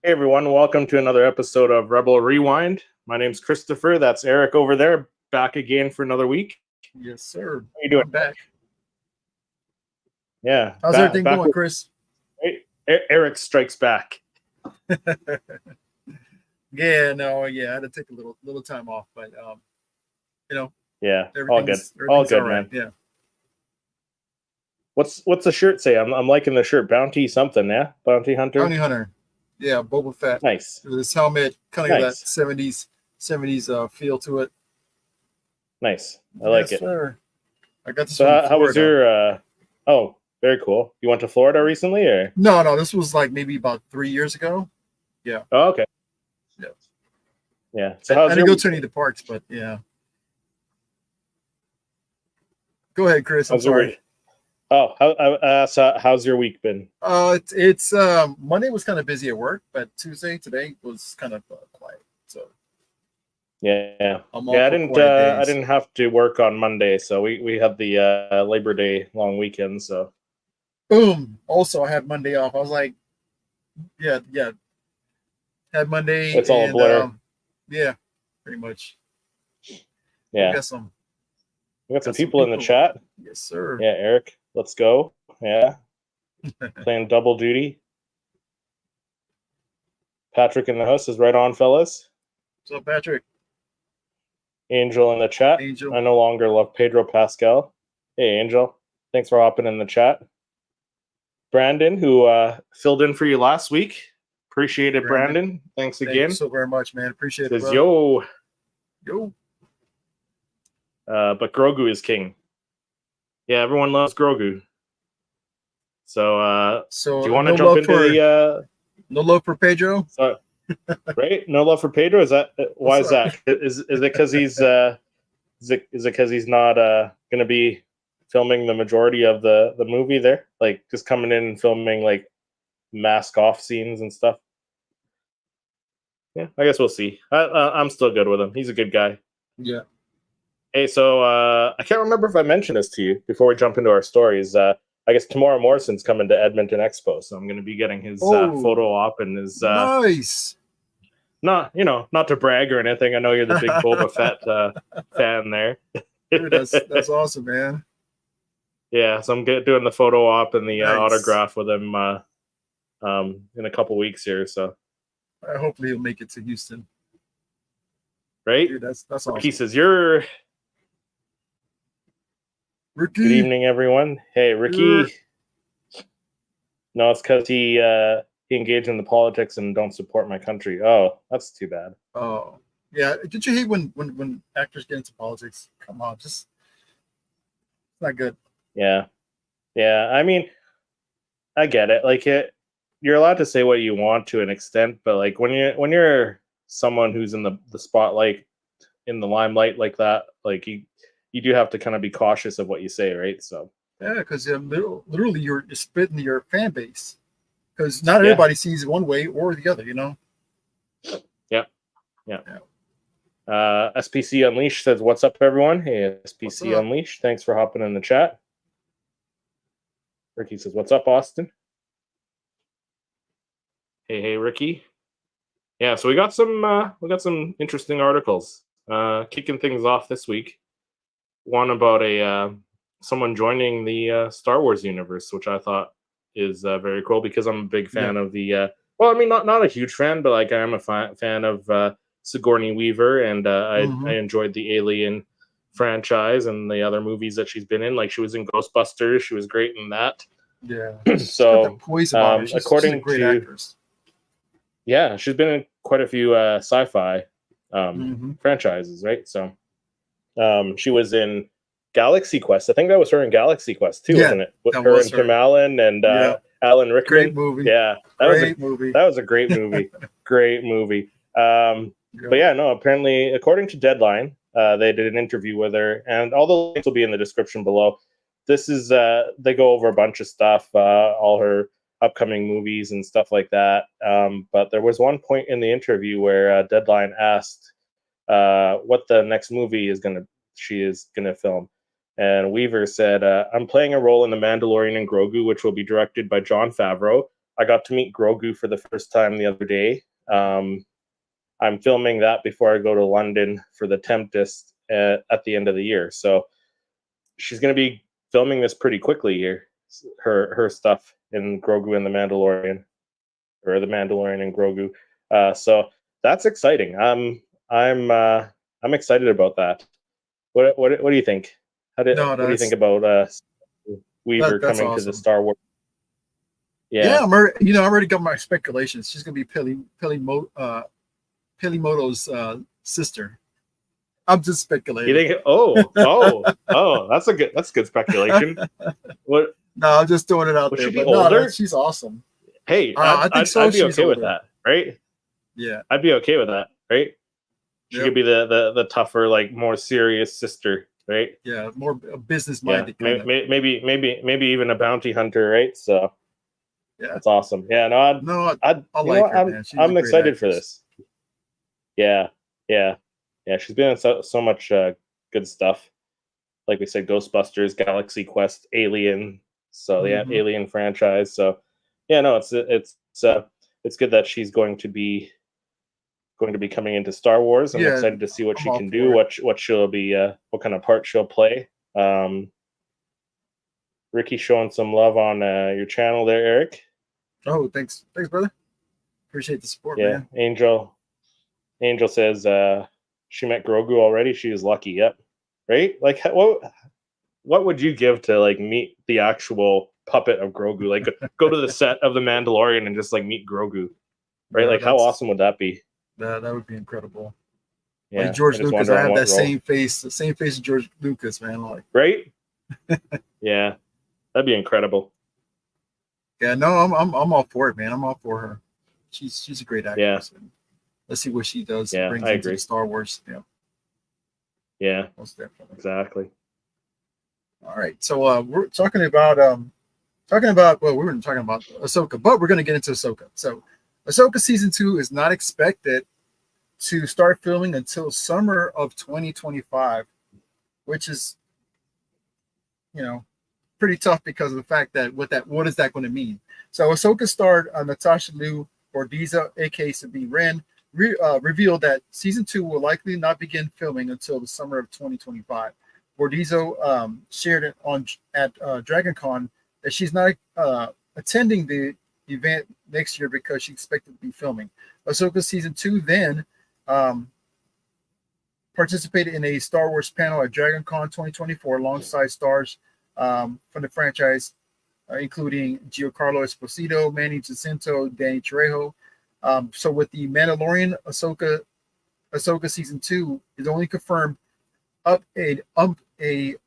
everyone, welcome to another episode of Rebel Rewind. My name's Christopher. That's Eric over there, back again for another week. Yes, sir. How you doing? I'm back. Yeah. How's everything going, Chris? Eric strikes back. Yeah, I had to take a little time off, but Yeah, all good. All good, right. man. Yeah. What's the shirt say? I'm liking the shirt. Bounty something, yeah? Bounty Hunter? Bounty Hunter. Yeah, Boba Fett. Nice. This helmet, kind of Nice. that 70s feel to it. Nice. I like it. Sir. I got this So how was your oh, very cool. You went to Florida recently or? No, this was like maybe about 3 years ago. Yeah. Oh, okay. Yeah. Yeah. So how's I didn't go to any of the parks, but yeah. Go ahead, Chris. I'm sorry. Oh, how's your week been? It's Monday was kind of busy at work, but today was kind of quiet. So yeah, I didn't have to work on Monday, so we had the Labor Day long weekend. So boom. Also, I had Monday off. I was like, yeah. Had Monday. It's all a blur. Yeah, pretty much. Yeah. We got some people in the chat. Yes, sir. Yeah, Eric. Let's go. Yeah. Playing double duty. Patrick in the house is right on, fellas. What's up, Patrick? Angel in the chat. Angel. I no longer love Pedro Pascal. Hey, Angel. Thanks for hopping in the chat. Brandon, who filled in for you last week. Appreciate it, Brandon. Thanks again. Thank you so very much, man. Appreciate it, says, yo. But Grogu is king. Yeah, everyone loves Grogu. So do you want to jump into the no love for Pedro? Right? No love for Pedro? Is that why is that? Is it because he's is it because he's not gonna be filming the majority of the movie there? Like just coming in and filming like mask off scenes and stuff? Yeah, I guess we'll see. I'm still good with him. He's a good guy. Yeah. Hey, so I can't remember if I mentioned this to you before we jump into our stories. I guess Tamora Morrison's coming to Edmonton Expo, so I'm going to be getting his photo op and his nice. Not to brag or anything. I know you're the big Boba Fett fan there. Dude, that's awesome, man. Yeah, so I'm doing the photo op and the autograph with him in a couple weeks here. So hopefully he'll make it to Houston. Right? Dude, that's awesome. He says you're. Ricky. Good evening, everyone. Hey, Ricky. No, it's because he engaged in the politics and don't support my country. Oh, that's too bad. Oh, yeah. Did you hate when actors get into politics? Come on, just it's not good. Yeah. I mean, I get it. Like you're allowed to say what you want to an extent, but like when you're someone who's in the spotlight, in the limelight like that, like you do have to kind of be cautious of what you say, right? So yeah, because literally you're spitting your fan base, because not everybody sees it one way or the other, Yeah. SPC Unleashed says, "What's up, everyone?" Hey, SPC Unleashed, thanks for hopping in the chat. Ricky says, "What's up, Austin?" Hey, Ricky. Yeah, so we got some interesting articles. Kicking things off this week. One about someone joining the Star Wars universe, which I thought is very cool because I'm a big fan of the. Well, I mean, not a huge fan, but like I am a fan of Sigourney Weaver, and I enjoyed the Alien franchise and the other movies that she's been in. Like she was in Ghostbusters, she was great in that. Yeah. So according she's a great actress. Yeah, she's been in quite a few sci-fi franchises, right? So she was in Galaxy Quest. I think that was her in Galaxy Quest too, wasn't it? With her and Tim Allen and Alan Rickman. Great movie. Yeah, that was a great movie. Great movie. But yeah, no. Apparently, according to Deadline, they did an interview with her, and all the links will be in the description below. This is they go over a bunch of stuff, all her upcoming movies and stuff like that. But there was one point in the interview where Deadline asked what the next movie she is gonna film, and Weaver said, "I'm playing a role in The Mandalorian and Grogu, which will be directed by Jon Favreau. I got to meet Grogu for the first time the other day. I'm filming that before I go to London for the Tempest at the end of the year. So she's going to be filming this pretty quickly here. Her stuff in Grogu and the Mandalorian, or the Mandalorian and Grogu. So that's exciting. I'm excited about that. What do you think? What do you think about Weaver that's coming awesome. to the Star Wars? Yeah, I already got my speculations. She's gonna be Pelimoto's sister. I'm just speculating. You think? Oh, that's good speculation. What? No, I'm just throwing it out there. Would she be But older? no, she's awesome. Hey, I think so. I'd be okay with that, right? Yeah, I'd be okay with that, right? She could be the tougher, like more serious sister, right? Yeah, more business minded. Yeah, maybe even a bounty hunter, right? So yeah, that's awesome. Yeah, no, I like her, man. I'm excited for this. Yeah. She's been in so much good stuff. Like we said, Ghostbusters, Galaxy Quest, Alien. So Alien franchise. So yeah, no, it's good that she's going to be coming into Star Wars. I'm excited to see what she can do, what she'll be, what kind of part she'll play. Ricky showing some love on your channel there, Eric. Oh, thanks, brother. Appreciate the support, man. Angel says she met Grogu already. She was lucky. Yep. Right? Like what would you give to like meet the actual puppet of Grogu? Like go to the set of the Mandalorian and just like meet Grogu. Right? Yeah, like how awesome would that be? That would be incredible. Yeah, like George Lucas, I have that same face, the same face of George Lucas, man. Like, right? Yeah, that'd be incredible. Yeah, no, I'm all for it, man. I'm all for her. She's a great actress. Yeah. And let's see what she does. Yeah, brings I into agree. Star Wars. Yeah. Yeah. Most definitely. Exactly. All right, so we're talking about well, we weren't talking about Ahsoka, but we're going to get into Ahsoka. So, Ahsoka season 2 is not expected to start filming until summer of 2025, which is, pretty tough because of the fact that what is that going to mean? So Ahsoka starred Natasha Liu Bordizza, aka Sabine Wren, revealed that season 2 will likely not begin filming until the summer of 2025. Bordizzo shared it at DragonCon that she's not attending the event next year because she expected to be filming. Ahsoka season 2 then participated in a Star Wars panel at DragonCon 2024 alongside stars from the franchise, including Giancarlo Esposito, Manny Jacinto, Danny Trejo. So with the Mandalorian, Ahsoka season 2 is only confirmed a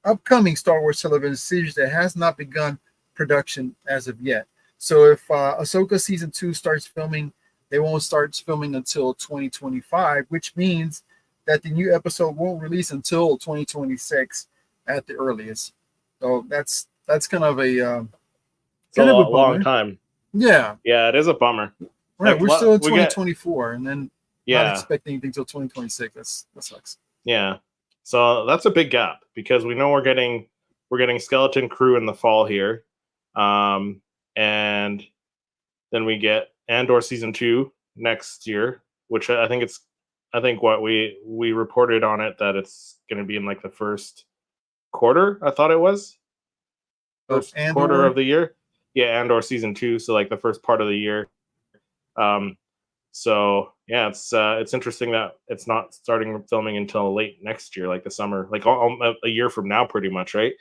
upcoming Star Wars television series that has not begun production as of yet. So if Ahsoka season 2 starts filming, they won't start filming until 2025, which means that the new episode won't release until 2026 at the earliest. So that's kind of a long time. Yeah. Yeah, it is a bummer. Right, we're still in 2024, and then not expecting anything until 2026. That sucks. Yeah. So that's a big gap because we know we're getting Skeleton Crew in the fall here. And then we get Andor season 2 next year, which I think what we reported on it that it's going to be in like the first quarter. I thought it was first quarter of the year. Yeah, Andor season 2, so like the first part of the year. So yeah, it's interesting that it's not starting filming until late next year, like the summer, like a year from now, pretty much, right?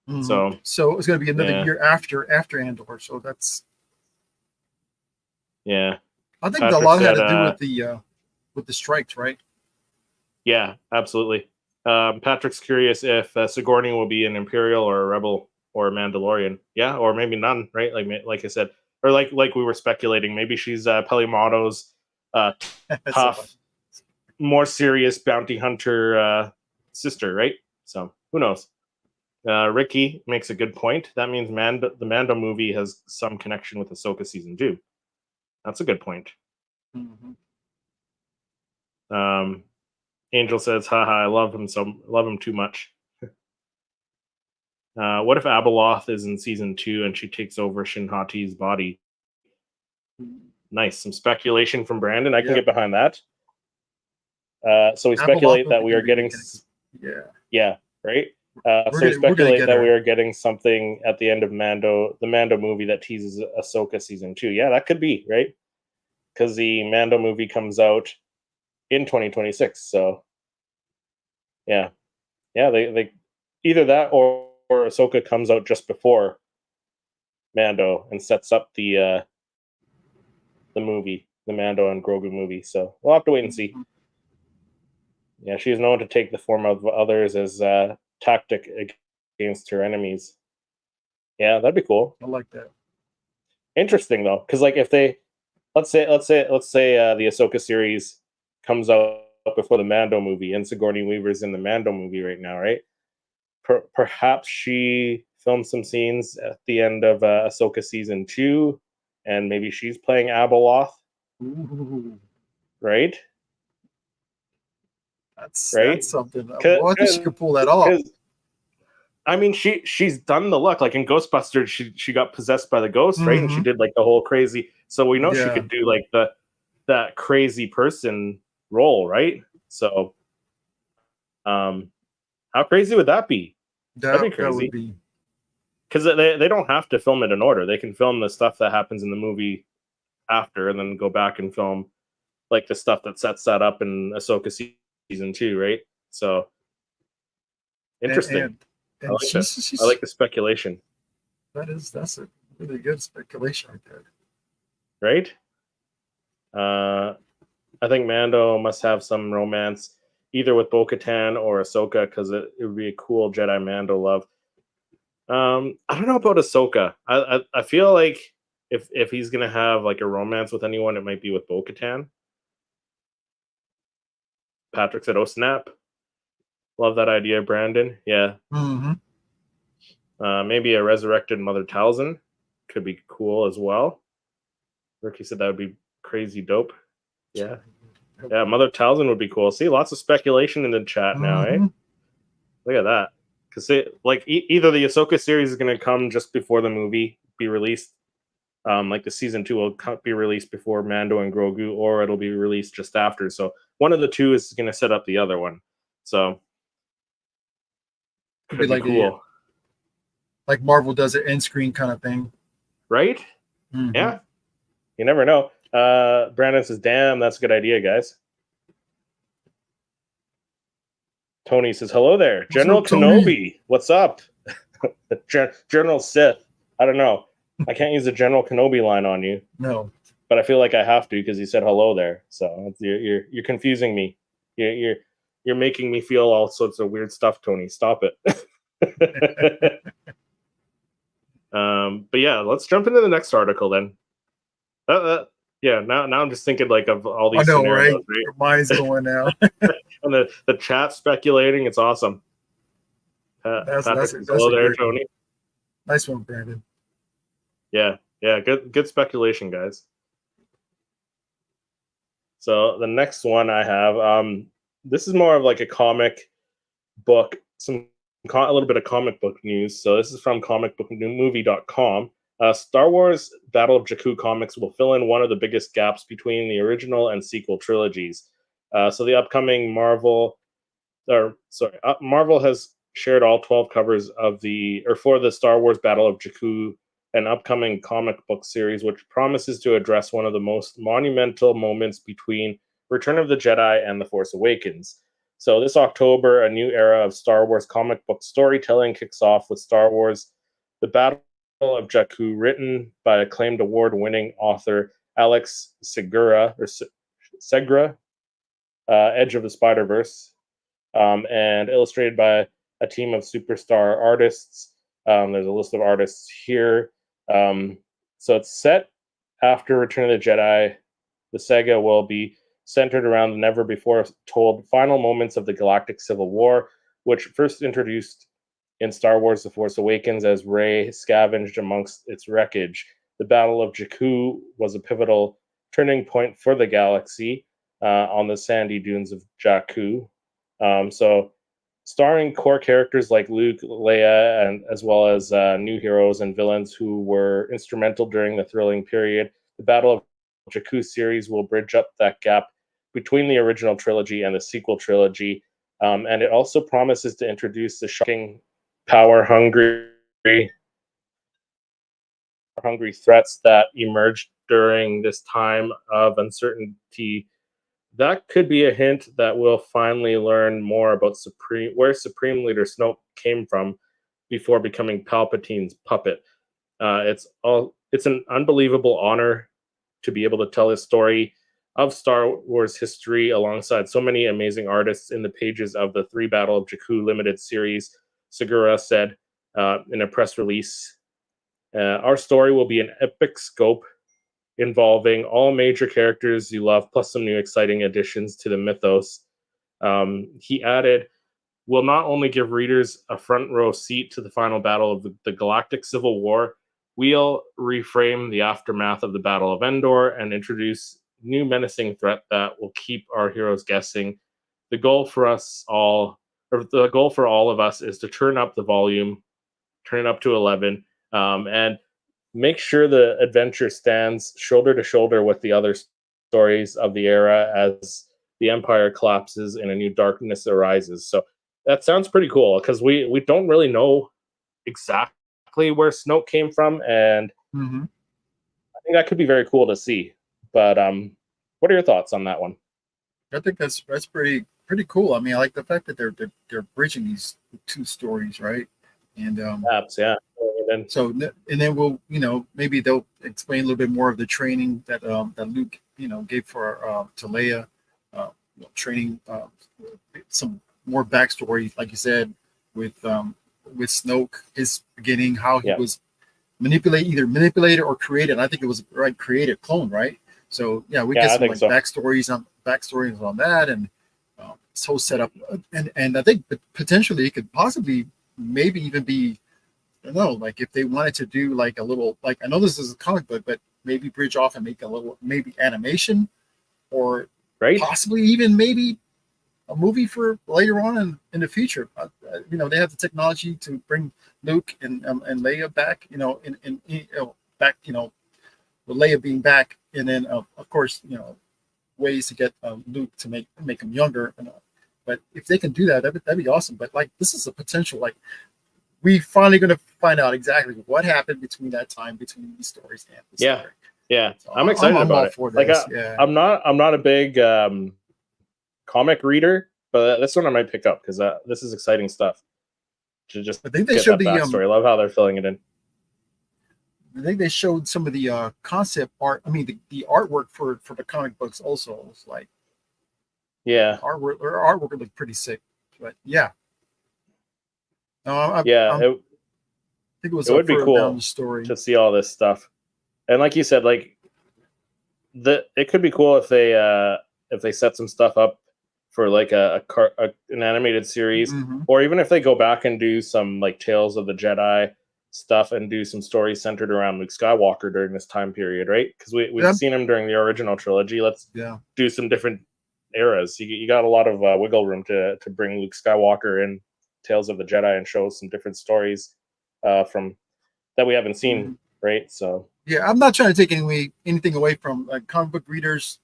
Mm-hmm. So it's going to be another year after Andor. So that's I think Patrick a lot had to do with the strikes, right? Yeah, absolutely. Patrick's curious if Sigourney will be an Imperial or a Rebel or a Mandalorian. Yeah, or maybe none, right? Like I said, or like we were speculating, maybe she's Pelimoto's tough, more serious bounty hunter sister, right? So who knows? Ricky makes a good point. That means the Mando movie has some connection with Ahsoka season 2. That's a good point. Mm-hmm. Angel says, haha, I love him too much. What if Abeloth is in season 2 and she takes over Shin Hati's body? Nice. Some speculation from Brandon. I can Yep. get behind that. So we Abeloth speculate will that be we are getting. Yeah. Right. We're So we gonna speculate get that we her. are getting something at the end of the Mando movie that teases Ahsoka season 2. Yeah, that could be, right? Because the Mando movie comes out in 2026. So yeah, they either that or Ahsoka comes out just before Mando and sets up the movie, the Mando and Grogu movie. So we'll have to wait and see. Yeah, she is known to take the form of others as tactic against her enemies. Yeah, that'd be cool. I like that. Interesting though, because like if they let's say the Ahsoka series comes out before the Mando movie, and Sigourney Weaver's in the Mando movie right now, right? Perhaps she filmed some scenes at the end of Ahsoka season 2, and maybe she's playing Abeloth, Ooh, right? that's something. Well, I think she could pull that Because off. I mean, she's done the look. Like in Ghostbusters, she got possessed by the ghost, right? And she did like the whole crazy. So we know she could do like that crazy person role, right? So, how crazy would that be? That'd be crazy. That would be. Because they don't have to film it in order. They can film the stuff that happens in the movie after, and then go back and film like the stuff that sets that up in Ahsoka season 2, right? So interesting. And I like that. I like the speculation. That's a really good speculation right there. Right? I think Mando must have some romance either with Bo-Katan or Ahsoka, because it would be a cool Jedi Mando love. I don't know about Ahsoka. I feel like if he's gonna have like a romance with anyone, it might be with Bo-Katan. Patrick said, "Oh snap! Love that idea, Brandon." Yeah. Maybe a resurrected Mother Talzin could be cool as well. Ricky said that would be crazy dope. Yeah. Yeah, Mother Talzin would be cool. See, lots of speculation in the chat now, eh? Look at that. Because like either the Ahsoka series is going to come just before the movie be released, like the season 2 will be released before Mando and Grogu, or it'll be released just after. So one of the two is going to set up the other one. So could be like cool. Like Marvel does an end screen kind of thing, right? Yeah, you never know. Brandon says, "Damn, that's a good idea, guys." Tony says, "Hello there, General Kenobi. What's up?" General Sith. I don't know. I can't use the General Kenobi line on you. No, but I feel like I have to because you said hello there. So you're confusing me. You're making me feel all sorts of weird stuff, Tony. Stop it. But yeah, let's jump into the next article then. Yeah, now I'm just thinking like of all these scenarios, right? Your mind's going now. And the chat speculating, it's awesome. That's hello there, Tony. Nice one, Brandon. Yeah, good speculation, guys. So the next one I have, this is more of like a comic book, a little bit of comic book news. So this is from comicbookmovie.com. Star Wars Battle of Jakku comics will fill in one of the biggest gaps between the original and sequel trilogies. So the upcoming Marvel has shared all 12 covers for the Star Wars Battle of Jakku, an upcoming comic book series which promises to address one of the most monumental moments between Return of the Jedi and The Force Awakens. So this October, a new era of Star Wars comic book storytelling kicks off with Star Wars The Battle of Jakku, written by acclaimed award-winning author Alex Segura, Edge of the Spider-Verse, and illustrated by a team of superstar artists. There's a list of artists here. So it's set after Return of the Jedi. The saga will be centered around the never-before-told final moments of the Galactic Civil War, which first introduced in Star Wars The Force Awakens as Rey scavenged amongst its wreckage. The Battle of Jakku was a pivotal turning point for the galaxy on the sandy dunes of Jakku. So starring core characters like Luke, Leia, and as well as new heroes and villains who were instrumental during the thrilling period. The Battle of Jakku series will bridge up that gap between the original trilogy and the sequel trilogy. And it also promises to introduce the shocking, power-hungry threats that emerged during this time of uncertainty. That could be a hint that we'll finally learn more about where Supreme Leader Snoke came from before becoming Palpatine's puppet. It's an unbelievable honor to be able to tell his story of Star Wars history alongside so many amazing artists in the pages of the 3 Battle of Jakku limited series. Segura said in a press release, our story will be an epic scope involving all major characters you love, plus some new exciting additions to the mythos. He added, we'll not only give readers a front row seat to the final battle of the Galactic Civil War, we'll reframe the aftermath of the Battle of Endor and introduce new menacing threat that will keep our heroes guessing. The goal for all of us is to turn up the volume, turn it up to 11, and make sure the adventure stands shoulder to shoulder with the other stories of the era as the Empire collapses and a new darkness arises. So that sounds pretty cool because we don't really know exactly where Snoke came from, and I think that could be very cool to see. But what are your thoughts on that one? I think that's pretty cool. I mean, I like the fact that they're bridging these 2 stories, right? And Perhaps, yeah. And then we'll, maybe they'll explain a little bit more of the training that Luke, gave for to Leia, training, some more backstory, like you said, with Snoke, his beginning, how he was either manipulated or created. I think it was created clone, right? So yeah, we get some backstories on that, and this whole setup, and I think potentially it could possibly maybe even be, I don't know, like if they wanted to do like a little, like I know this is a comic book, but maybe bridge off and make a little maybe animation, or possibly even maybe a movie for later on in the future. They have the technology to bring Luke and Leia back, back, with Leia being back, and then of course, ways to get Luke to make him younger. But if they can do that, that'd be awesome. But like, this is a potential, like, we finally going to find out exactly what happened between that time, between these stories and this story. Yeah. So I'm excited about it. Like, I'm not a big comic reader, but this one I might pick up because this is exciting stuff. To just I think they showed the backstory. I love how they're filling it in. I think they showed some of the concept art. I mean, the artwork for the comic books also was like, artwork looked pretty sick. But yeah, I think it would be cool to see all this stuff. And like you said, like it could be cool if they set some stuff up for like an animated series, or even if they go back and do some like Tales of the Jedi stuff and do some stories centered around Luke Skywalker during this time period, right? Because we've seen him during the original trilogy. Let's do some different eras. You got a lot of wiggle room to bring Luke Skywalker in Tales of the Jedi and show some different stories from that we haven't seen, right? So yeah, I'm not trying to take anything away from comic book readers,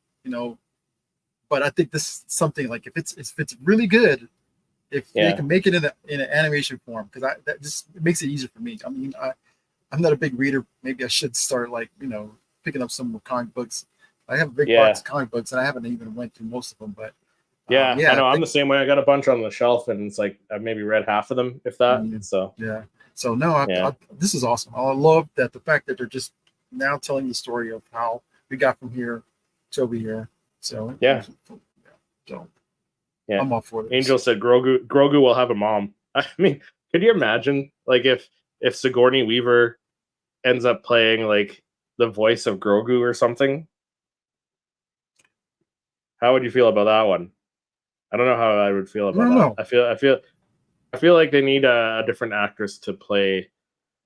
but I think this is something like if it's really good, if they can make it in an animation form, because that just makes it easier for me. I mean, I'm not a big reader. Maybe I should start picking up some more comic books. I have a big box of comic books, and I haven't even went through most of them. But I know I'm the same way. I got a bunch on the shelf, and it's like I've maybe read half of them, if that. So no, this is awesome. I love that the fact that they're just now telling the story of how we got from here to over here. So I'm all for this. Angel said Grogu will have a mom. I mean, could you imagine like if Sigourney Weaver ends up playing like the voice of Grogu or something? How would you feel about that one? I don't know how I would feel about that. I feel like they need a different actress to play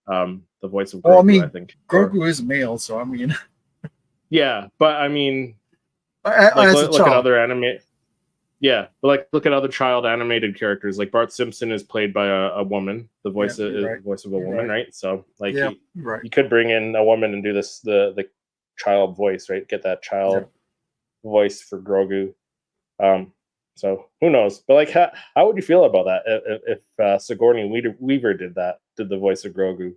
the voice of Grogu. Well, I mean, I think Grogu is male, so I mean, yeah, but I mean, look at other anime. Yeah, but like look at other child animated characters. Like Bart Simpson is played by a woman. The voice is the voice of a woman, right? So like you could bring in a woman and do this the child voice, right? Get that child voice for Grogu. So who knows? But like, how would you feel about that if Sigourney Weaver did the voice of Grogu?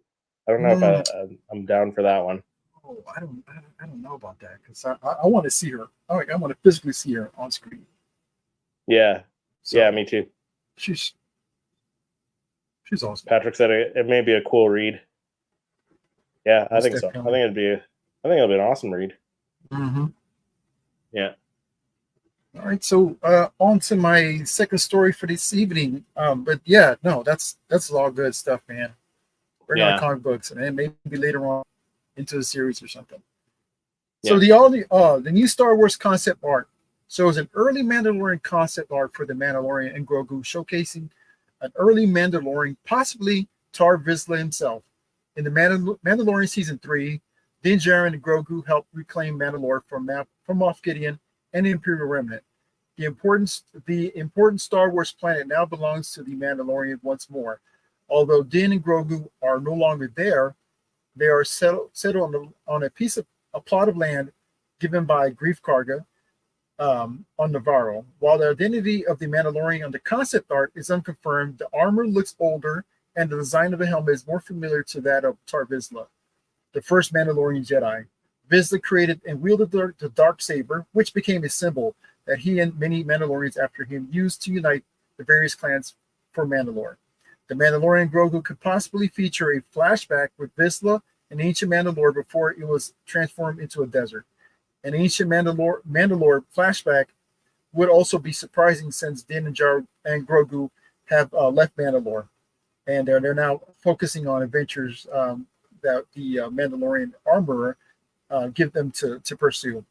I don't know if I'm down for that one. Oh, I don't know about that because I want to see her. I want to physically see her on screen. Yeah, So yeah, me too. She's awesome. Patrick said it may be a cool read. Yeah, I think so. I think it'll be an awesome read. Mm-hmm. Yeah. All right, so on to my second story for this evening. But yeah, no, that's all good stuff, man. We're not comic books, and maybe later on into the series or something. So the new Star Wars concept art shows an early Mandalorian concept art for the Mandalorian and Grogu, showcasing an early Mandalorian, possibly Tar Vizsla himself. In the Mandalorian season 3, Din Djarin and Grogu helped reclaim Mandalore from Moff Gideon and the Imperial Remnant. The important Star Wars planet now belongs to the Mandalorian once more. Although Din and Grogu are no longer there, they are settled on a plot of land given by Grief Karga on Navarro. While the identity of the Mandalorian on the concept art is unconfirmed, the armor looks older and the design of the helmet is more familiar to that of Tar Vizsla, the first Mandalorian Jedi. Vizsla created and wielded the dark saber, which became a symbol that he and many Mandalorians after him used to unite the various clans for Mandalore. The Mandalorian Grogu could possibly feature a flashback with Vizsla and ancient Mandalore before it was transformed into a desert. An ancient Mandalore flashback would also be surprising since Din and Grogu have left Mandalore, and they're now focusing on adventures that the Mandalorian armorer give them to pursue.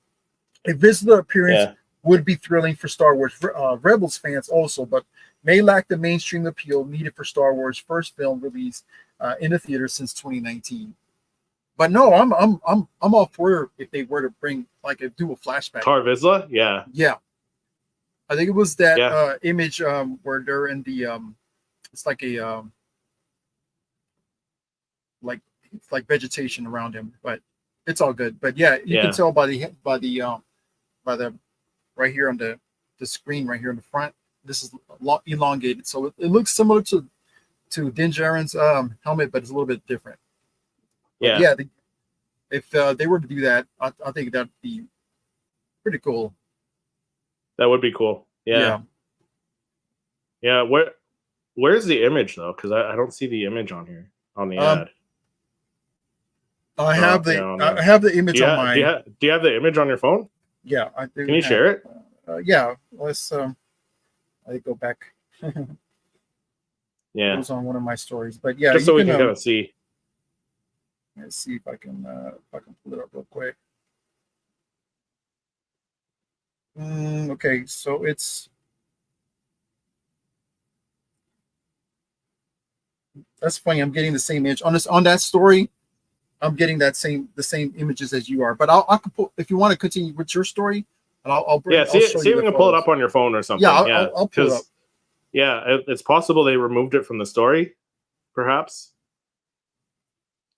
A Vizsla appearance would be thrilling for Star Wars Rebels fans also, but may lack the mainstream appeal needed for Star Wars' first film release in the theater since 2019. But no, I'm all for if they were to bring do a flashback. Tar Vizsla, yeah. I think it was that image where they're in the it's like a it's like vegetation around him, but it's all good. But yeah, you can tell by the right here on the screen right here in the front. This is elongated, so it looks similar to Din Djarin's helmet, but it's a little bit different. But if they were to do that, I think that'd be pretty cool. That would be cool. Yeah. Where's the image though? Because I don't see the image on here on the ad. I have the image on my. Do you have the image on your phone? Yeah, I do. Can you share it? Yeah, let's. I go back. Yeah, it was on one of my stories, but yeah, just so we can kind of see. Let's see if I can pull it up real quick. Okay, so it's that's funny. I'm getting the same image on that story. I'm getting the same images as you are, but I can pull if you want to continue with your story. And I'll see if you can pull it up on your phone or something. Yeah, I'll pull it up. Yeah, it's possible they removed it from the story, perhaps.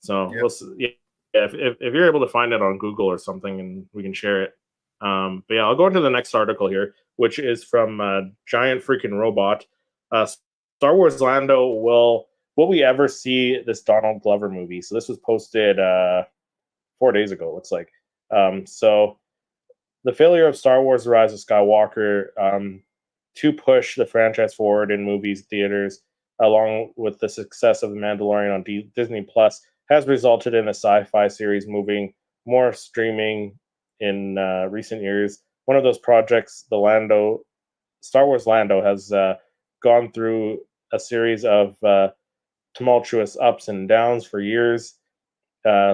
So we'll see. If you're able to find it on Google or something, and we can share it. But yeah, I'll go into the next article here, which is from Giant Freaking Robot. Star Wars Lando will we ever see this Donald Glover movie? So this was posted 4 days ago. Looks like. So the failure of Star Wars: The Rise of Skywalker to push the franchise forward in movies, theaters, along with the success of The Mandalorian on Disney Plus, has resulted in a sci-fi series moving more streaming in recent years. One of those projects, Star Wars Lando, has gone through a series of tumultuous ups and downs for years. So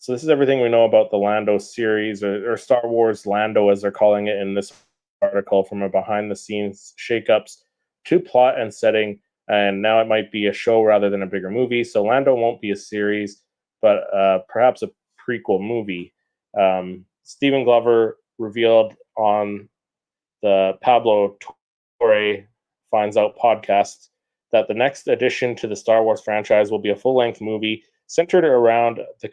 this is everything we know about the Lando series, or Star Wars Lando, as they're calling it in this article, from a behind-the-scenes shakeups to plot and setting, and now it might be a show rather than a bigger movie. So Lando won't be a series, but perhaps a prequel movie. Stephen Glover revealed on the Pablo Torre Finds Out podcast that the next addition to the Star Wars franchise will be a full-length movie centered around the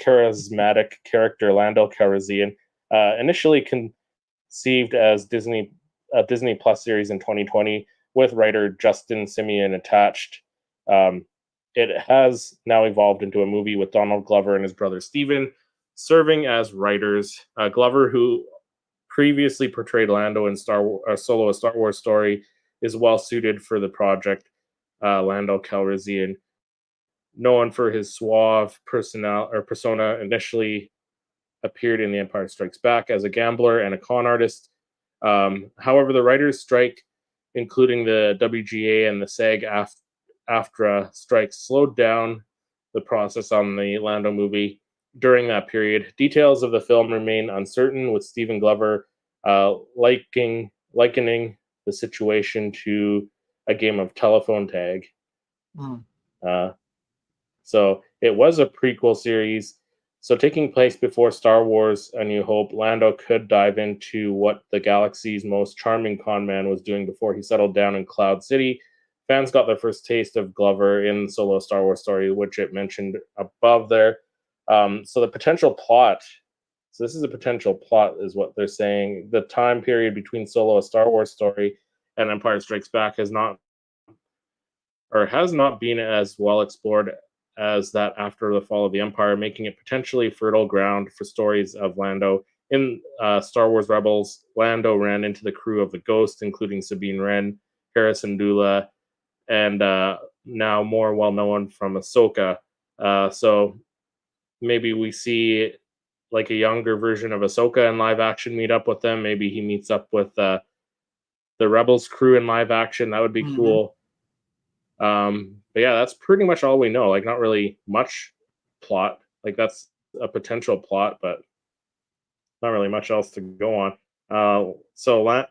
charismatic character Lando Calrissian. Initially conceived as a Disney Plus series in 2020 with writer Justin Simeon attached. It has now evolved into a movie with Donald Glover and his brother Steven serving as writers. Glover, who previously portrayed Lando in Solo: A Star Wars Story, is well suited for the project. Lando Calrissian, known for his suave persona, initially appeared in The Empire Strikes Back as a gambler and a con artist. However, the writers' strike, including the WGA and the SAG-AFTRA strikes, slowed down the process on the Lando movie during that period. Details of the film remain uncertain, with Stephen Glover likening the situation to a game of telephone tag. So it was a prequel series. So taking place before Star Wars: A New Hope, Lando could dive into what the galaxy's most charming con man was doing before he settled down in Cloud City. Fans got their first taste of Glover in Solo: Star Wars Story, which it mentioned above there. So the potential plot, so this is a potential plot is what they're saying. The time period between Solo: A Star Wars Story and Empire Strikes Back has not been as well explored as that after the fall of the Empire, making it potentially fertile ground for stories of Lando. In Star Wars Rebels, Lando ran into the crew of the Ghost, including Sabine Wren, Harrison Dula, and now more well-known from Ahsoka. So maybe we see like a younger version of Ahsoka in live action meet up with them. Maybe he meets up with the Rebels crew in live action. That would be cool. But yeah, that's pretty much all we know. Like, not really much plot. Like, that's a potential plot, but not really much else to go on. So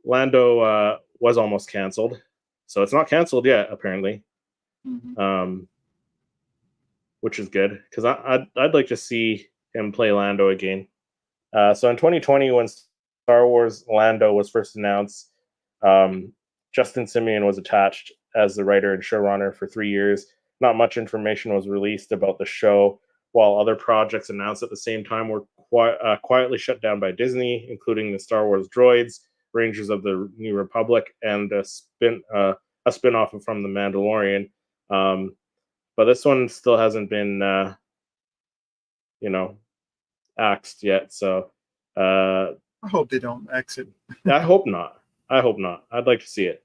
Lando was almost canceled. So it's not canceled yet, apparently. Which is good, because I'd like to see him play Lando again. So in 2020, when Star Wars Lando was first announced, Justin Simeon was attached as the writer and showrunner for 3 years. Not much information was released about the show, while other projects announced at the same time were quietly shut down by Disney, including the Star Wars Droids, Rangers of the New Republic, and a spin-off from The Mandalorian. But this one still hasn't been, axed yet. So I hope they don't exit. I hope not. I'd like to see it.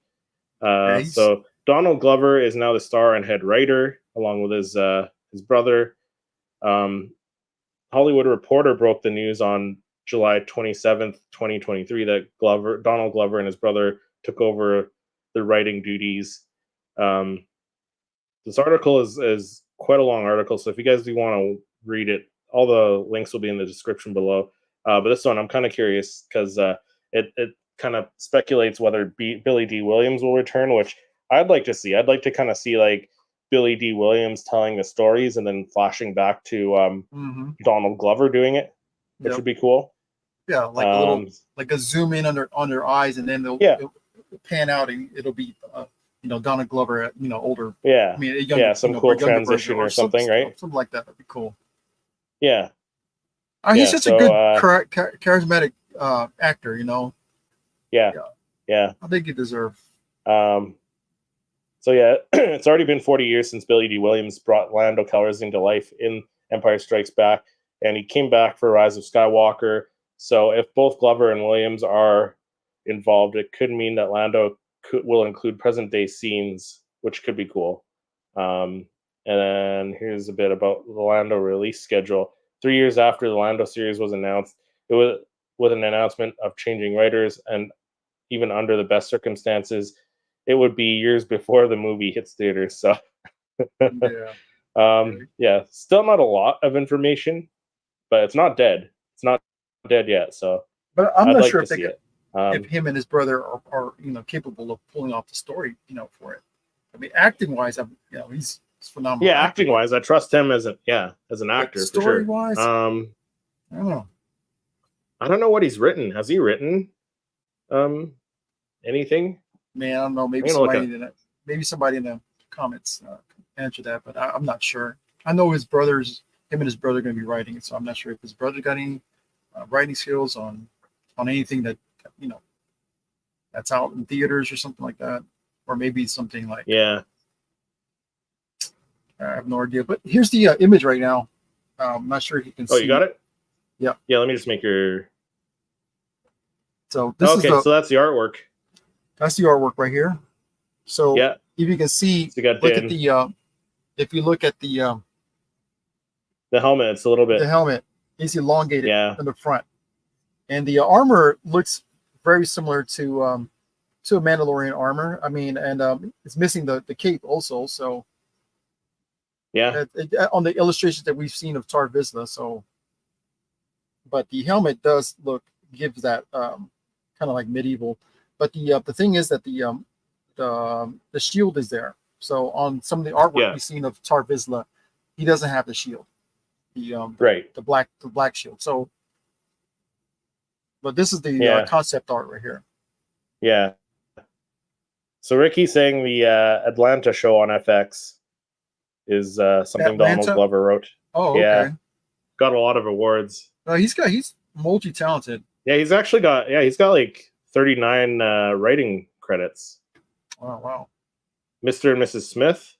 Yeah, So Donald Glover is now the star and head writer, along with his brother. Hollywood Reporter broke the news on July 27th, 2023, that Donald Glover and his brother took over the writing duties. This article is quite a long article, so if you guys do want to read it, all the links will be in the description below. But this one, I'm kind of curious, because it kind of speculates whether Billy D. Williams will return, which I'd like to see. I'd like to kind of see like Billy D. Williams telling the stories and then flashing back to Donald Glover doing it, which would be cool. Yeah, like a little, like a zoom in on their eyes, and then they'll pan out, and it'll be Donald Glover, older. Yeah, I mean, a younger, some cool transition or something, right? Something like that would be cool. Yeah. He's just a good, charismatic actor, Yeah. I think he deserves. So yeah, it's already been 40 years since Billy D. Williams brought Lando Calrissian to life in Empire Strikes Back, and he came back for Rise of Skywalker. So if both Glover and Williams are involved, it could mean that Lando will include present-day scenes, which could be cool. And then here's a bit about the Lando release schedule. 3 years after the Lando series was announced, it was with an announcement of changing writers, and even under the best circumstances, it would be years before the movie hits theaters. So, still not a lot of information, but it's not dead. It's not dead yet. So, but I'm not sure if they could, if him and his brother are capable of pulling off the story, for it. I mean, acting wise, he's phenomenal. Yeah, acting wise, I trust him as an actor. Story wise, I don't know. I don't know what he's written. Has he written anything? Man, I don't know. Maybe somebody in the comments answer that, but I'm not sure. I know him and his brother are going to be writing it, so I'm not sure if his brother got any writing skills on anything that you know that's out in theaters or something like that, or maybe something like Yeah. I have no idea. But here's the image right now. I'm not sure if you can see. Oh, you got it? Yeah. Yeah, let me just make your... So this is so that's the artwork. That's the artwork right here. So Yeah. if you can see, So you got look at the if you look at the helmet, it's a little bit... The helmet is elongated Yeah. in the front. And the armor looks very similar to a Mandalorian armor. I mean, and it's missing the cape also. So Yeah. on the illustrations that we've seen of Tar Vizsla. So, but the helmet does gives that kind of like medieval. But the thing is that the shield is there. So on some of the artwork we've seen of Tar Vizsla, he doesn't have the shield. Right. The black shield. So, but this is the concept art right here. Yeah. So Ricky's saying the Atlanta show on FX is something Donald Glover wrote. Oh, okay. Yeah. Got a lot of awards. He's multi-talented. Yeah, he's got like 39 writing credits. Oh, wow. Mr. and Mrs. Smith,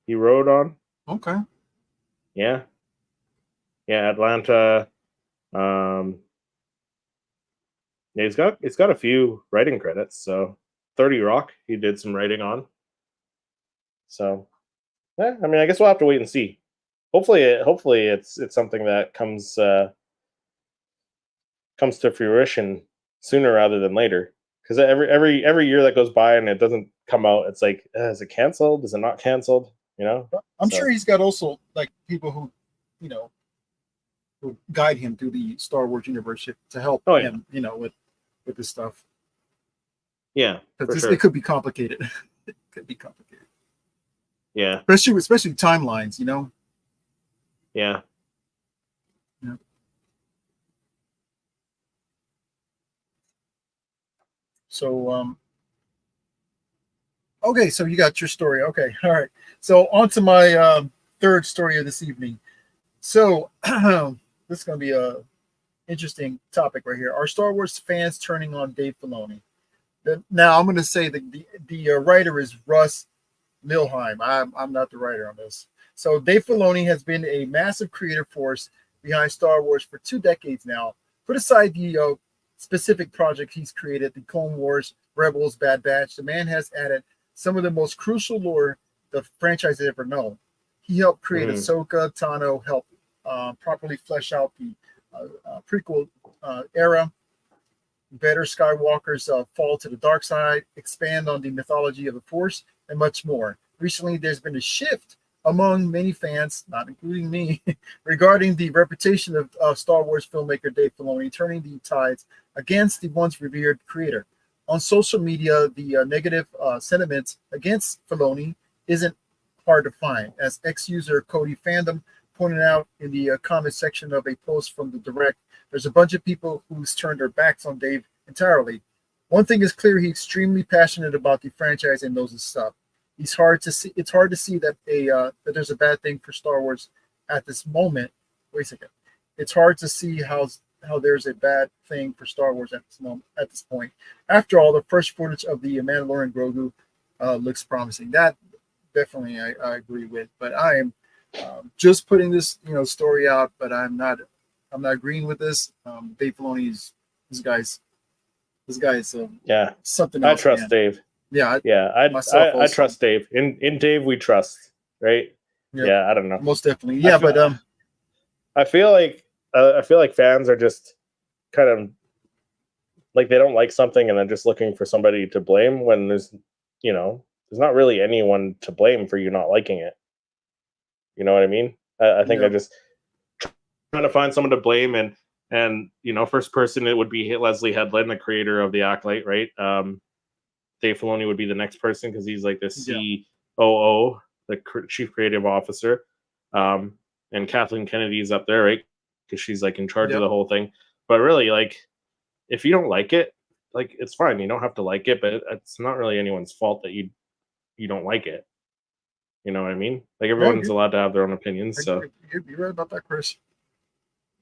he wrote on. Okay. Yeah. Yeah, Atlanta. Yeah, he's got a few writing credits. So 30 Rock, he did some writing on. So, yeah, I mean, I guess we'll have to wait and see. Hopefully it's something that comes to fruition sooner rather than later. Because every year that goes by and it doesn't come out, it's like, is it canceled? Is it not canceled? You know? I'm sure he's got also like people who, who guide him through the Star Wars universe to help him, with this stuff. Yeah, because it could be complicated. It could be complicated. Yeah, especially timelines. Yeah. Yeah. So, okay, so you got your story. Okay, all right. So on to my third story of this evening. So this is going to be a interesting topic right here. Are Star Wars fans turning on Dave Filoni? Now I'm going to say that the writer is Russ Milheim. I'm not the writer on this. So Dave Filoni has been a massive creative force behind Star Wars for 2 decades now. Put aside the specific project he's created, the Clone Wars, Rebels, Bad Batch, the man has added some of the most crucial lore the franchise has ever known. He helped create Ahsoka. Tano helped properly flesh out the prequel era. Better Skywalker's fall to the dark side, expand on the mythology of the Force, and much more. Recently, there's been a shift among many fans, not including me, regarding the reputation of Star Wars filmmaker Dave Filoni, turning the tides against the once revered creator. On social media, the negative sentiments against Filoni isn't hard to find, as ex-user Cody Fandom pointed out in the comment section of a post from the Direct. There's a bunch of people who's turned their backs on Dave entirely. One thing is clear: he's extremely passionate about the franchise and knows his stuff. It's hard to see that that there's a bad thing for Star Wars at this moment. Wait a second. It's hard to see how there's a bad thing for Star Wars at this point. After all, the first footage of the Mandalorian Grogu looks promising. That definitely I agree with. But I am just putting this story out. But I'm not agreeing with this. Dave Filoni's this guy's something else. I trust Dave. Yeah, I trust Dave. In Dave we trust, right? Yeah, I don't know. Most definitely. Yeah, but I feel like fans are just kind of like they don't like something and they're just looking for somebody to blame when there's not really anyone to blame for you not liking it. You know what I mean? I think they're just trying to find someone to blame, and first person it would be Leslie Headland, the creator of the Acolyte, right? Dave Filoni would be the next person because he's like the COO, the chief creative officer, and Kathleen Kennedy's up there, right? Because she's like in charge of the whole thing. But really, like, if you don't like it, like, it's fine. You don't have to like it, but it's not really anyone's fault that you don't like it. You know what I mean? Like everyone's allowed to have their own opinions. So you're right about that, Chris.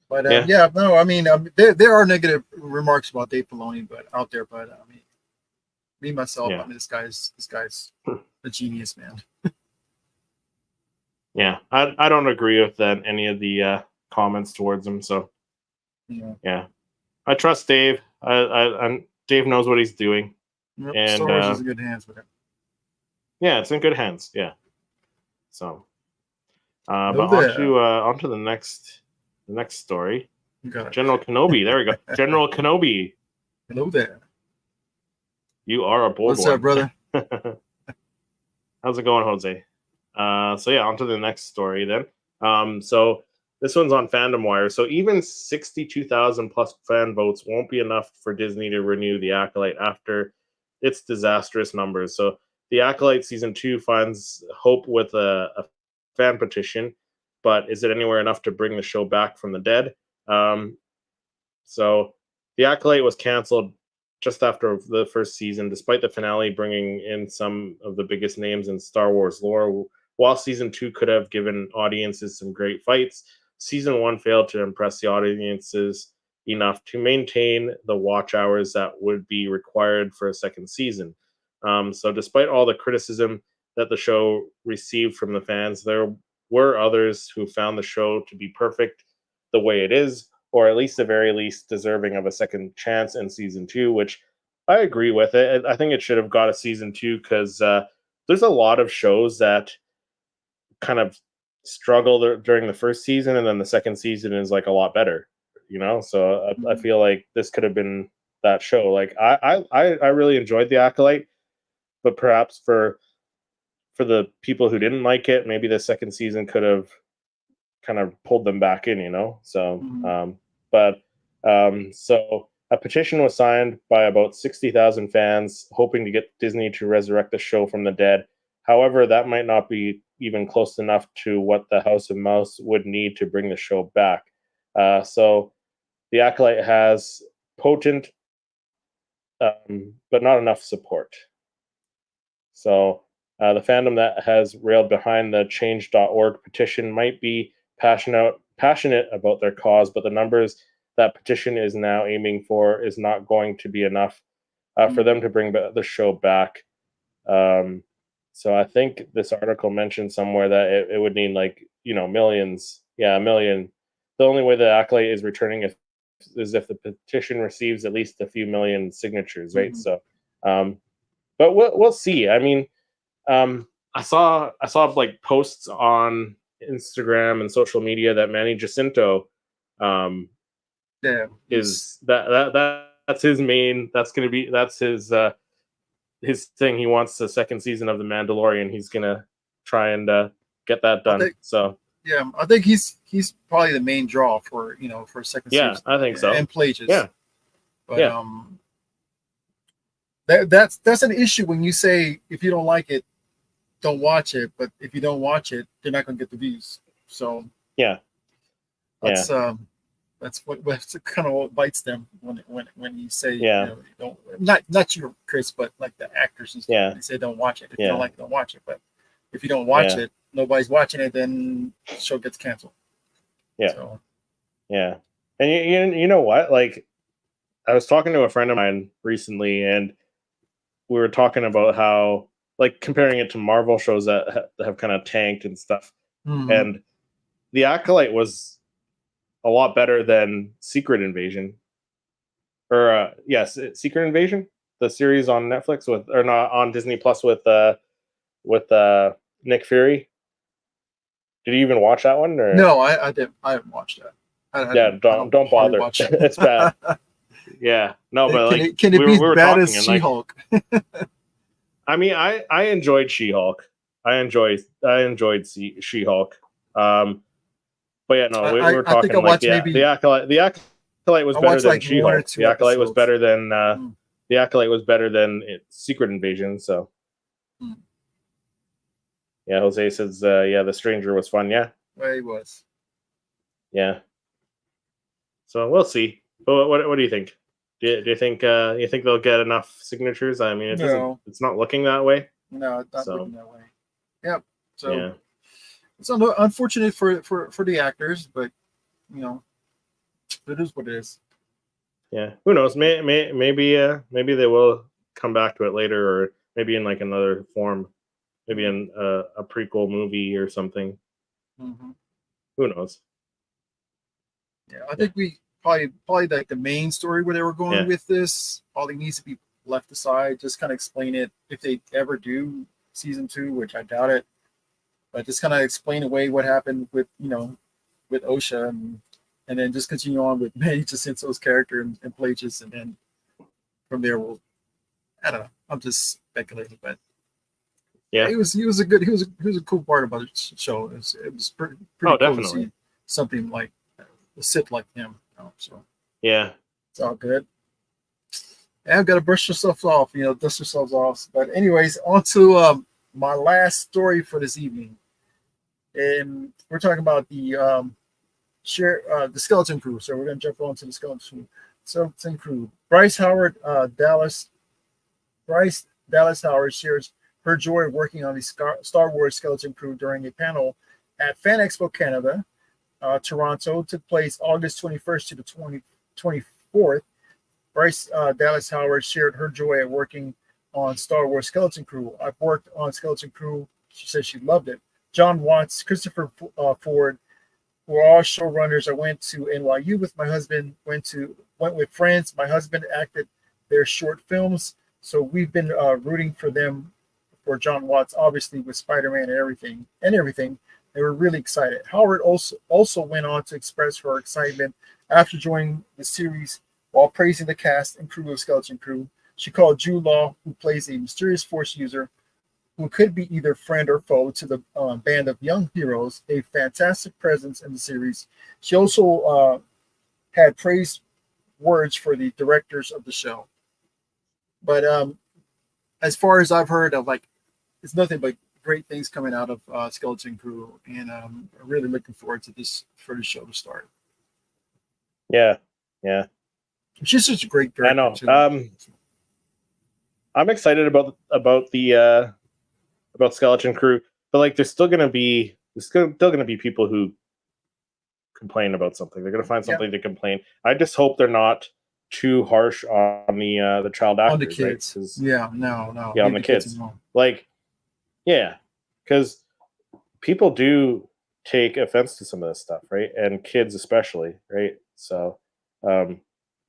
But yeah. no, I mean, there are negative remarks about Dave Filoni, but out there, but I mean, me myself, I mean, this guy's a genius, man. Yeah, I don't agree with any of the comments towards him. So yeah, I trust Dave. Dave knows what he's doing, and Star Wars is in good hands with him. Yeah, it's in good hands. Yeah. So, but onto the next story. General Kenobi. There we go. General Kenobi. Hello there. You are a bold What's up, brother? How's it going, Jose? So yeah, on to the next story then. So this one's on Fandom Wire. So even 62,000 plus fan votes won't be enough for Disney to renew The Acolyte after its disastrous numbers. So The Acolyte season 2 finds hope with a fan petition, but is it anywhere enough to bring the show back from the dead? So The Acolyte was canceled just after the first season, despite the finale bringing in some of the biggest names in Star Wars lore. While season 2 could have given audiences some great fights, season 1 failed to impress the audiences enough to maintain the watch hours that would be required for a second season. So despite all the criticism that the show received from the fans, there were others who found the show to be perfect the way it is, or at least the very least deserving of a second chance in season 2, which I agree with it. I think it should have got a season 2 because there's a lot of shows that kind of struggle during the first season, and then the second season is like a lot better, you know? So I feel like this could have been that show. Like I really enjoyed The Acolyte, but perhaps for the people who didn't like it, maybe the second season could have kind of pulled them back in, you know? So, so a petition was signed by about 60,000 fans hoping to get Disney to resurrect the show from the dead. However, that might not be even close enough to what the House of Mouse would need to bring the show back. So The Acolyte has potent, but not enough support. So the fandom that has railed behind the change.org petition might be passionate about their cause, but the numbers that petition is now aiming for is not going to be enough for them to bring the show back. So I think this article mentioned somewhere that it would need millions. Yeah, a million. The only way the Acolyte is returning is if the petition receives at least a few million signatures, right? So, but we'll see. I mean, I saw like posts on Instagram and social media that Manny Jacinto is that's his main. That's his thing. He wants the second season of The Mandalorian. He's gonna try and get that done. I think he's probably the main draw for a second season. Yeah, I think so. And Plages. Yeah, but that's an issue when you say if you don't like it, don't watch it. But if you don't watch it, they're not going to get the views. So that's what kind of what bites them when you say don't not you, Chris, but like the actors and stuff. They say don't watch it. If you don't like it, don't watch it. But if you don't watch it, nobody's watching it, then the show gets canceled. And you know what? Like, I was talking to a friend of mine recently, and we were talking about how, like, comparing it to Marvel shows that have kind of tanked and stuff. And The Acolyte was a lot better than Secret Invasion. Or Secret Invasion, the series on Netflix on Disney Plus with Nick Fury. Did you even watch that one? Or? No, I didn't. I haven't watched that. Don't bother. It's bad. Yeah, no, but can it be as bad as She-Hulk? I mean, I enjoyed She-Hulk. I enjoyed She-Hulk. But yeah, no, we were talking like The Acolyte. The Acolyte was better than She-Hulk. The Acolyte was better than The Acolyte was better than Secret Invasion. So. Yeah, Jose says, The Stranger was fun. Yeah, he was. Yeah. So we'll see. But what do you think? Do you think they'll get enough signatures? I mean, it's not looking that way. No, it's not looking that way. Yep. So Yeah. it's unfortunate for the actors, but you know, it is what it is. Yeah. Who knows? Maybe they will come back to it later, or maybe in like another form, maybe in a prequel movie or something. Mm-hmm. Who knows? Yeah, I think we probably like the main story where they were going with this probably needs to be left aside. Just kind of explain it if they ever do season 2, which I doubt it. But just kind of explain away what happened with with OSHA, and then just continue on with Manny Jacinto's character and Plagius, and then from there I don't know. I'm just speculating, but Yeah. he was a cool part about the show. It was pretty cool definitely. to see something like a Sith like him. So yeah, it's all good. And I've got to brush yourself off, dust yourselves off. But anyways, on to my last story for this evening. And we're talking about the skeleton crew. So we're gonna jump on to the skeleton crew. Bryce Dallas Howard shares her joy of working on the Star Wars skeleton crew during a panel at Fan Expo Canada, Toronto. Took place August 21st to the 24th. Bryce Dallas Howard shared her joy at working on Star Wars skeleton crew. I've worked on skeleton crew. She said she loved it. John Watts, Christopher Ford were all showrunners. I went to NYU with my husband. Went with friends. My husband acted their short films, so we've been rooting for them. For John Watts, obviously with Spider-Man and everything, they were really excited. Howard also went on to express her excitement after joining the series while praising the cast and crew of Skeleton Crew. She called Jude Law, who plays a mysterious Force user who could be either friend or foe to the band of young heroes, a fantastic presence in the series. She also had praise words for the directors of the show. But as far as I've heard of, it's nothing but great things coming out of Skeleton Crew, and I'm really looking forward to this for the show to start. Yeah. She's such a great director. I know. Too. I'm excited about the about Skeleton Crew, but there's still gonna be people who complain about something. They're gonna find something to complain. I just hope they're not too harsh on the child actors, on the kids. Right? No. Yeah, on the kids. Because people do take offense to some of this stuff, right? And kids especially, right? So,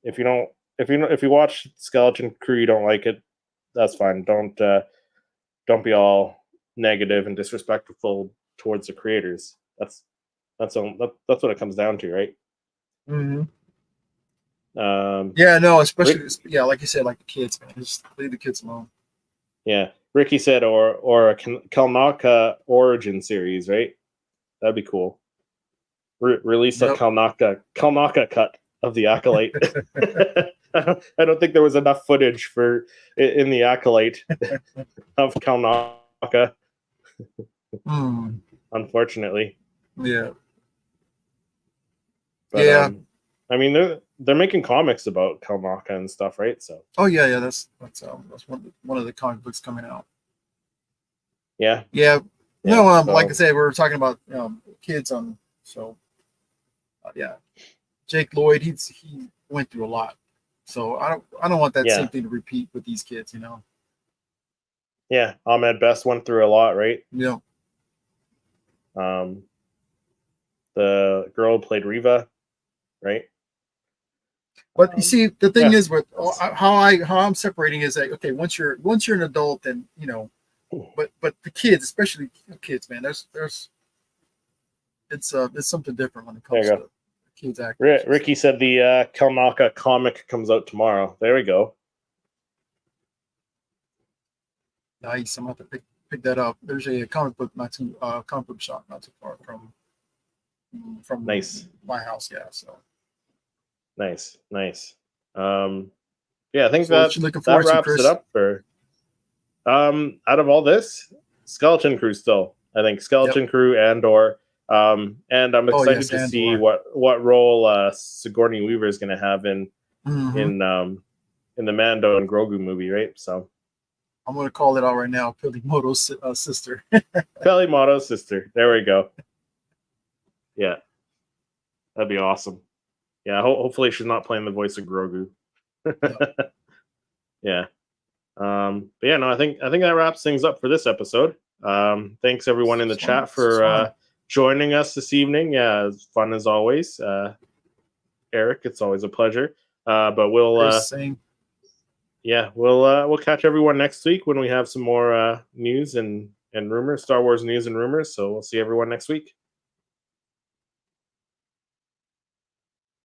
if you watch Skeleton Crew, you don't like it, that's fine. Don't be all negative and disrespectful towards the creators. That's what it comes down to, right? Mm-hmm. Especially like you said, like the kids, man. Just leave the kids alone. Yeah, Ricky said, or a Kalnaka origin series, right? That'd be cool. Release a Kalnaka cut of the Acolyte. I don't think there was enough footage in the Acolyte of Kalnaka. Unfortunately. Yeah. But, I mean, they're making comics about Kalnaka and stuff, right? So. Oh yeah. That's one of the comic books coming out. Yeah. Yeah. No, like I said, we were talking about kids on. So, yeah, Jake Lloyd, he went through a lot. So I don't want that same thing to repeat with these kids, Yeah, Ahmed Best went through a lot, right? Yeah. The girl who played Reva, right? But you see, the thing is, with how I'm separating is that once you're an adult, then but the kids, especially kids, man, there's it's something different when it comes to kids acting. Ricky said the Kalnaka comic comes out tomorrow. There we go. Nice. I'm going to have to pick that up. There's a comic book shop not too far from my house. Yeah. So nice. Yeah, I think that wraps it up for. Out of all this, Skeleton Crew still. I think Skeleton Crew and I'm excited to see what role Sigourney Weaver is going to have in the Mando and Grogu movie, right? So I'm going to call it out right now. Pilimoto's sister. Pelimoto's sister. There we go. Yeah. That'd be awesome. Yeah, hopefully she's not playing the voice of Grogu. Yeah. But yeah, no, I think that wraps things up for this episode. Thanks everyone in the chat for joining us this evening. Yeah, it's fun as always. Eric, it's always a pleasure. But we'll catch everyone next week when we have some more news and rumors, Star Wars news and rumors. So we'll see everyone next week.